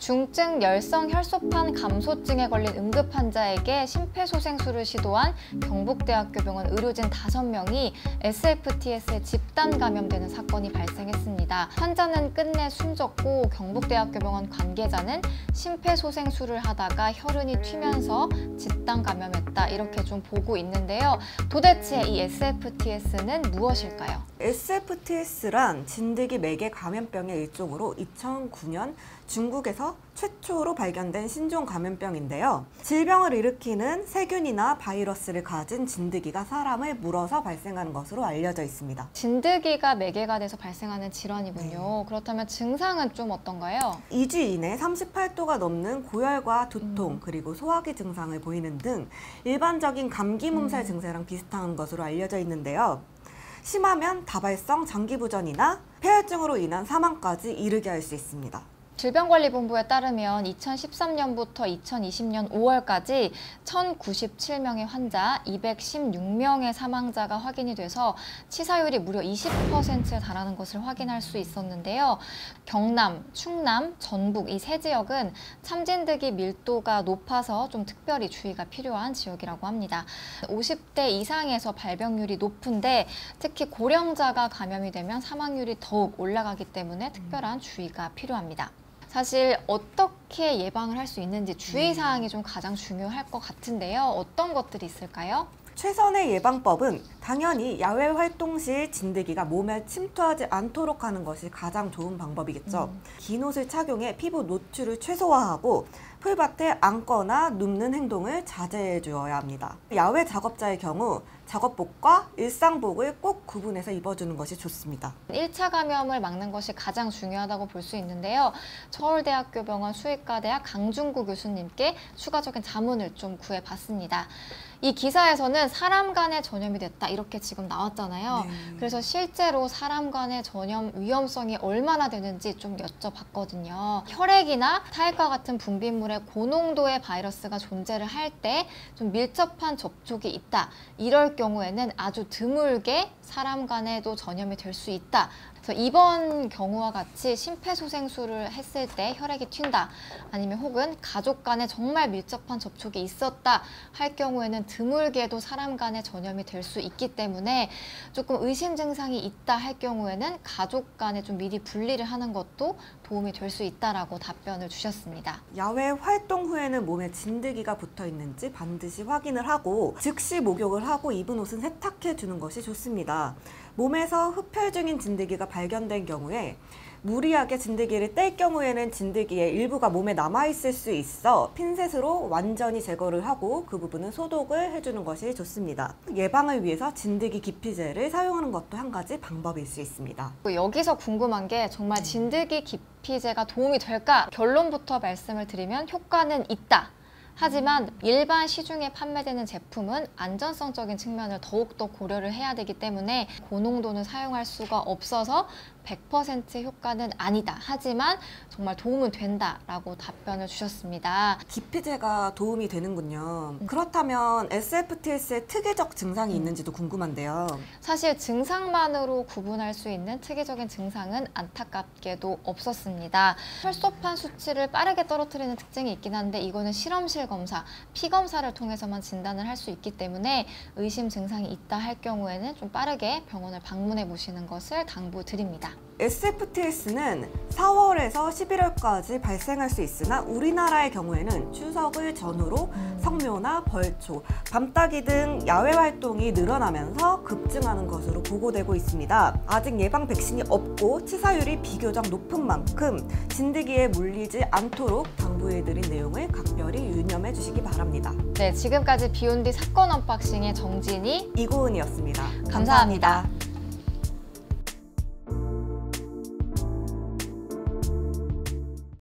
중증 열성 혈소판 감소증에 걸린 응급 환자에게 심폐소생술을 시도한 경북대학교병원 의료진 5명이 SFTS에 집단 감염되는 사건이 발생했습니다. 환자는 끝내 숨졌고 경북대학교병원 관계자는 심폐소생술을 하다가 혈흔이 튀면서 집단 감염했다, 이렇게 좀 보고 있는데요. 도대체 이 SFTS는 무엇일까요? SFTS란 진드기 매개 감염병의 일종으로 2009년 중국에서 최초로 발견된 신종 감염병인데요. 질병을 일으키는 세균이나 바이러스를 가진 진드기가 사람을 물어서 발생하는 것으로 알려져 있습니다. 진드기가 매개가 돼서 발생하는 질환이군요. 그렇다면 증상은 좀 어떤가요? 2주 이내 38도가 넘는 고열과 두통, 그리고 소화기 증상을 보이는 등 일반적인 감기 몸살 증세랑 비슷한 것으로 알려져 있는데요. 심하면 다발성 장기부전이나 폐혈증으로 인한 사망까지 이르게 할 수 있습니다. 질병관리본부에 따르면 2013년부터 2020년 5월까지 1,097명의 환자, 216명의 사망자가 확인이 돼서 치사율이 무려 20%에 달하는 것을 확인할 수 있었는데요. 경남, 충남, 전북 이 세 지역은 참진드기 밀도가 높아서 좀 특별히 주의가 필요한 지역이라고 합니다. 50대 이상에서 발병률이 높은데 특히 고령자가 감염이 되면 사망률이 더욱 올라가기 때문에 특별한 주의가 필요합니다. 사실 어떻게 예방을 할 수 있는지 주의사항이 좀 가장 중요할 것 같은데요. 어떤 것들이 있을까요? 최선의 예방법은 당연히 야외 활동 시 진드기가 몸에 침투하지 않도록 하는 것이 가장 좋은 방법이겠죠. 긴 옷을 착용해 피부 노출을 최소화하고 풀밭에 앉거나 눕는 행동을 자제해 주어야 합니다. 야외 작업자의 경우 작업복과 일상복을 꼭 구분해서 입어주는 것이 좋습니다. 1차 감염을 막는 것이 가장 중요하다고 볼 수 있는데요. 서울대학교병원 수의과대학 강중구 교수님께 추가적인 자문을 좀 구해봤습니다. 이 기사에서는 사람 간에 전염이 됐다, 이렇게 지금 나왔잖아요. 그래서 실제로 사람 간의 전염 위험성이 얼마나 되는지 좀 여쭤봤거든요. 혈액이나 타액과 같은 분비물에 고농도의 바이러스가 존재를 할 때 좀 밀접한 접촉이 있다, 이럴 경우에는 아주 드물게 사람 간에도 전염이 될 수 있다. 그래서 이번 경우와 같이 심폐소생술을 했을 때 혈액이 튄다, 아니면 혹은 가족 간에 정말 밀접한 접촉이 있었다 할 경우에는 드물게도 사람 간에 전염이 될 수 있기 때문에 조금 의심 증상이 있다 할 경우에는 가족 간에 좀 미리 분리를 하는 것도 도움이 될 수 있다라고 답변을 주셨습니다. 야외 활동 후에는 몸에 진드기가 붙어 있는지 반드시 확인을 하고 즉시 목욕을 하고 입은 옷은 세탁해 주는 것이 좋습니다. 몸에서 흡혈 중인 진드기가 발견된 경우에 무리하게 진드기를 뗄 경우에는 진드기의 일부가 몸에 남아있을 수 있어 핀셋으로 완전히 제거를 하고 그 부분은 소독을 해주는 것이 좋습니다. 예방을 위해서 진드기 기피제를 사용하는 것도 한 가지 방법일 수 있습니다. 여기서 궁금한 게 정말 진드기 기피제가 도움이 될까? 결론부터 말씀을 드리면 효과는 있다. 하지만 일반 시중에 판매되는 제품은 안전성적인 측면을 더욱더 고려를 해야 되기 때문에 고농도는 사용할 수가 없어서 100% 효과는 아니다. 하지만 정말 도움은 된다라고 답변을 주셨습니다. 기피제가 도움이 되는군요. 그렇다면 SFTS의 특이적 증상이 있는지도 궁금한데요. 사실 증상만으로 구분할 수 있는 특이적인 증상은 안타깝게도 없었습니다. 혈소판 수치를 빠르게 떨어뜨리는 특징이 있긴 한데 이거는 실험실 검사, 피 검사를 통해서만 진단을 할 수 있기 때문에 의심 증상이 있다 할 경우에는 좀 빠르게 병원을 방문해 보시는 것을 당부드립니다. SFTS는 4월에서 11월까지 발생할 수 있으나 우리나라의 경우에는 추석을 전후로 성묘나 벌초, 밤따기 등 야외 활동이 늘어나면서 급증하는 것으로 보고되고 있습니다. 아직 예방 백신이 없고 치사율이 비교적 높은 만큼 진드기에 물리지 않도록 당부해드린 내용을 각별히 유념해 주시기 바랍니다. 네, 지금까지 비욘디 사건 언박싱의 정진이, 이고은이었습니다. 감사합니다.